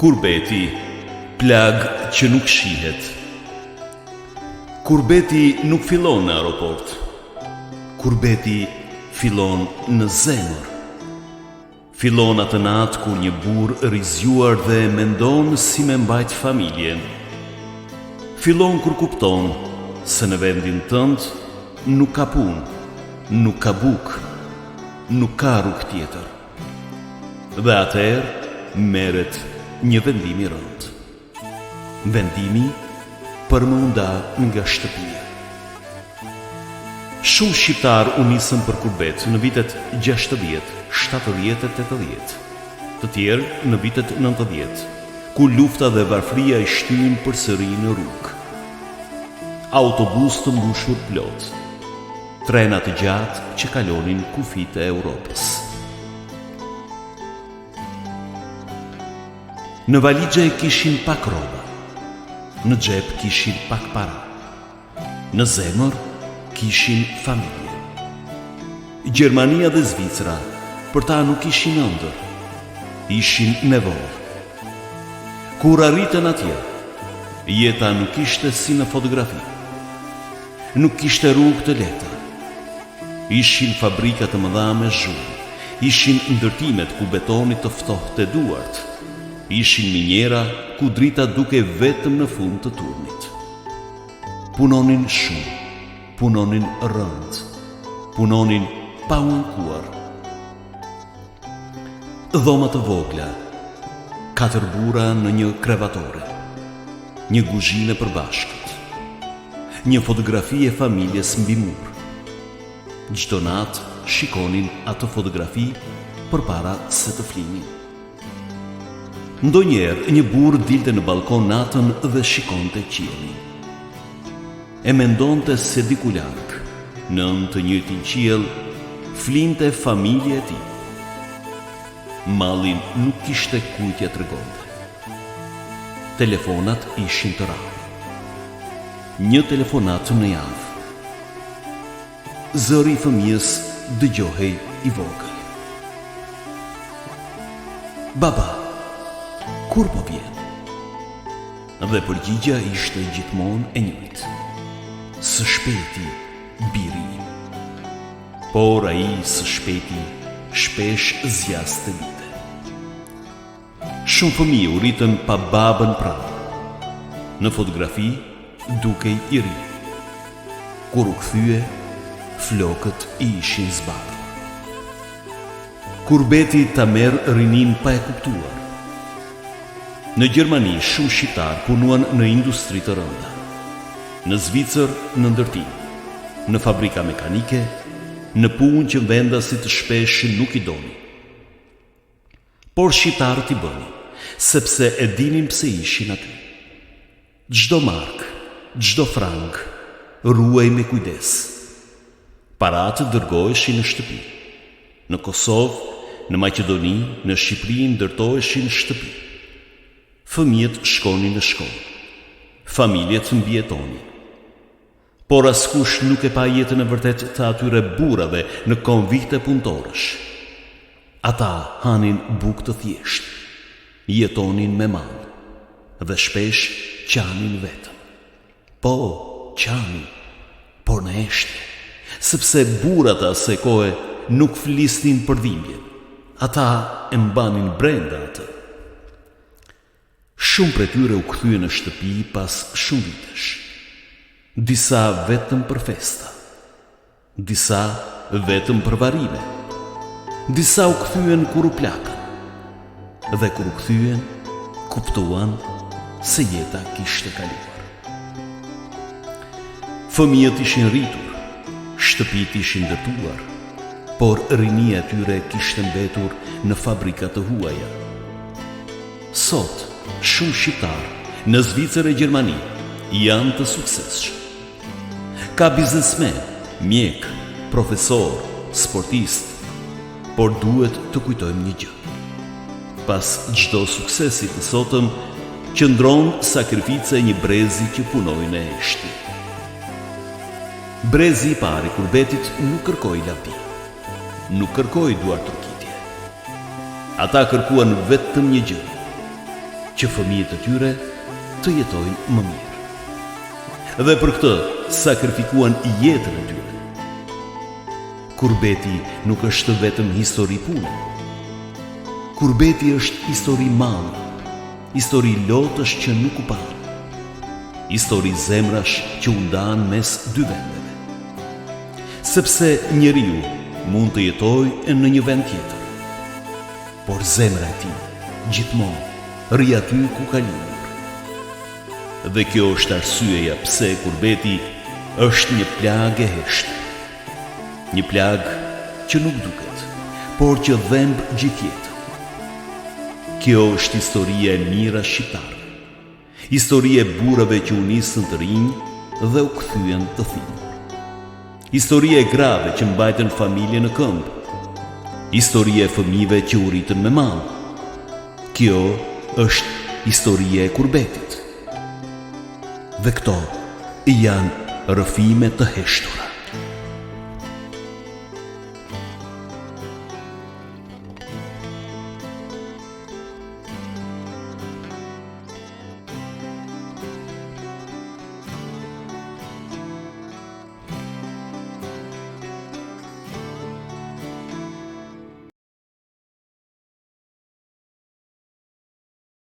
Kurbeti, plag që nuk shihet. Kurbeti nuk fillon në aeroport. Kurbeti fillon në zemër. Fillon atë natë kur një burrë rizjuar dhe mendon si me mbajt familjen. Fillon kur kupton se në vendin tënd nuk ka punë, nuk ka bukë, nuk ka rrugë tjetër. Dhe atëherë merret një vendim i rëndë. Vendimi për më nda nga shtëpia. Shumë shqiptar u nisën për kurbet në vitet 60, 70 e 80, të tjerë në vitet 90, ku lufta dhe varfëria i shtyin përsëri në rrugë. Autobus të mbushur plot, trena të gjatë që kalonin kufit e Europës. Në valigje kishin pak rroba, në xhep kishin pak para, në zemër kishin familje. Gjermania dhe Zvicra për ta nuk ishin ëndër, ishin nevojë. Kur arritën atje, jeta nuk ishte si në fotografi, nuk kishte rrugë të lehta. Ishin fabrika të mëdha me zhurmë, ishin ndërtimet ku betoni të ftohtë e duart, ishin minjera ku drita duke vetëm në fund të turnit. Punonin shumë, punonin rënd, punonin pa u ankuar. Dhoma të vogla, 4 burra në një krevatore, një kuzhinë e përbashkët, një fotografi e familjes mbi mur. Çdo natë shikonin atë fotografi përpara se të flinin. Ndonjëherë një burr dilte në balkon natën dhe shikonte qiellin. E mendonte se diku larg, nën të njëjtin qiell, flinte familja e tij. Mallin nuk kishte kujt t'ia tregonte. Telefonat ishin të rrallë. Një telefonat në javë. Zëri i fëmijës dëgjohej i vogël. Baba, kur po vjen? Dhe përgjigja ishte gjithmonë e njëjtë. Së shpejti, biri im. Por ai së shpejti shpesh zjaste vite. Shumë fëmijë u ritën pa babën pranë. Në fotografi dukej i ri. Kur u kthye, flokët i ishin zbardhur. Kurbeti ta merr rinin pa e kuptuar. Në Gjermani shumë shqiptar punuan në industri të rënda. Në Zvicër në ndërtim, në fabrika mekanike, në punë që vendasit shpesh nuk i doni. Por shqiptarët i bënin, sepse e dinin pse ishin aty. Çdo mark, çdo frank, ruaj me kujdes. Paratë dërgoheshin në shtëpi. Në Kosovë, në Maqedoni, në Shqipëri ndërtoheshin shtëpi. Fëmijët shkonin në shkollë. Familjet mbijetonin. Por askush nuk e pa jetën e vërtet të atyre burrave në konvikte punëtorësh. Ata hanin bukë të thjeshtë, jetonin me mall dhe shpesh qanin vetëm. Po, qanin, por në eshte, sepse burrat asaj kohe nuk flisnin për dhimbjen. Ata e mbanin brenda atë. Shumë prej tyre u kthyen në shtëpi pas shumë vitesh. Disa vetëm për festa, disa vetëm për varime, disa u kthyen kur u plakën, dhe kur u kthyen, kuptuan se jeta kishte kaluar. Fëmijët ishin rritur, shtëpit ishin ndërtuar, por rinia e tyre kishte mbetur në fabrika të huaja. Sot, shumë shqiptar në Zvicër e Gjermani janë të suksesshëm. Ka biznesmen, mjek, profesor, sportist, por duhet të kujtojmë një gjë. Pas çdo suksesi të sotëm, qëndron sakrifica e një brezi që punoi në eshti. Brezi i parë i kurbetit nuk kërkoi lavdi, nuk kërkoi duar turkitje. Ata kërkuan vetëm një gjë, që fëmijët e tyre të jetojnë më mirë. Dhe për këtë sakrifikuan jetën e tyre. Kurbeti nuk është vetëm histori pune. Kurbeti është histori malli, histori lotësh që nuk u parë, histori zemrash që u ndanë mes dy vendeve. Sepse njeriu mund të jetojë në një vend tjetër, por zemra e tij gjithmonë rri aty ku ka lindur. Dhe kjo është arsyeja pse kurbeti është një plagë e heshtë. Një plagë që nuk duket, por që dhemb gjithë jetën. Kjo është historia e mira shqiptare. Historia e burrave që u nisën të rinj dhe u kthyen të thinjur. Historia e grave që mbajtën familje në këmbë. Historia e fëmijëve që u rritën me mamë. Kjo është historia e kurbetit. Dhe këto janë rrëfime të heshtura.